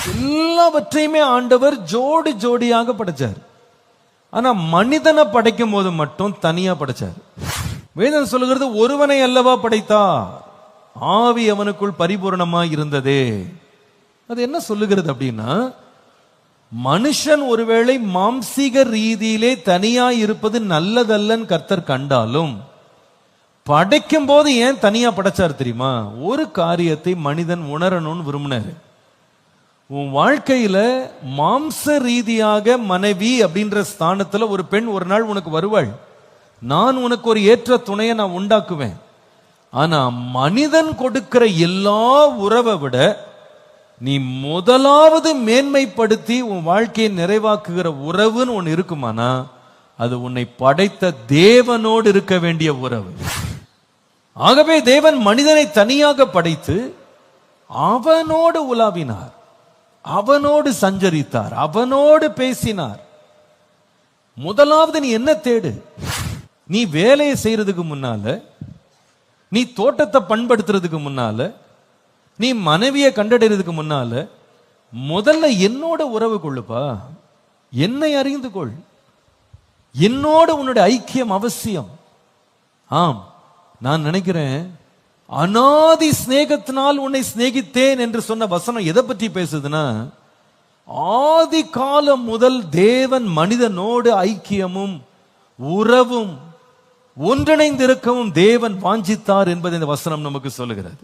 எல்லாவற்றையுமே ஆண்டவர் ஜோடி ஜோடியாக படைச்சார். ஆனா மனிதனை படைக்கும் போது மட்டும் தனியா படைச்சார். வேதம் சொல்லுகிறது, ஒருவனை அல்லவா படைத்தார், ஆவி அவனுக்குள் பரிபூர்ணமா இருந்ததே. அது என்ன சொல்லுகிறது அப்படின்னா, மனுஷன் ஒருவேளை மாம்சீக ரீதியிலே தனியா இருப்பது நல்லதல்லன்னு கர்த்தர் கண்டாலும், படைக்கும் போது ஏன் தனியா படைச்சார் தெரியுமா? ஒரு காரியத்தை மனிதன் உணரணும்னு விரும்பினாரு. உன் வாழ்க்கையில மாம்ச ரீதியாக மனைவி அப்படின்ற ஸ்தானத்துல ஒரு பெண் ஒரு நாள் உனக்கு வருவாள். நான் உனக்கு ஒரு ஏற்ற துணையை நான் உண்டாக்குவேன். ஆனா மனிதன் கொடுக்கிற எல்லா உறவை விட நீ முதலாவது மேன்மைப்படுத்தி உன் வாழ்க்கையை நிறைவாக்குகிற உறவுன்னு ஒன்று இருக்குமானா, அது உன்னை படைத்த தேவனோடு இருக்க வேண்டிய உறவு. ஆகவே தேவன் மனிதனை தனியாக படைத்து அவனோடு உலாவினார், அவனோடு சஞ்சரித்தார், அவனோடு பேசினார். முதலாவது நீ என்ன தேடு? நீ வேலையை செய்யறதுக்கு முன்னால, நீ தோட்டத்தை பண்படுத்துறதுக்கு முன்னால, நீ மனைவியை கண்டடைறதுக்கு முன்னால முதல்ல என்னோட உறவு கொள்ளுப்பா. என்னை அறிந்து கொள். என்னோட உன்னுடைய ஐக்கியம் அவசியம். ஆம், நான் நினைக்கிறேன் அநாதி சிநேகத்தினால் உன்னை சிநேகித்தேன் என்று சொன்ன வசனம் எதை பற்றி பேசுதுன்னா, ஆதி காலம் முதல் தேவன் மனிதனோடு ஐக்கியமும் உறவும் ஒன்றிணைந்திருக்கவும் தேவன் வாஞ்சித்தார் என்பதை இந்த வசனம் நமக்கு சொல்லுகிறது.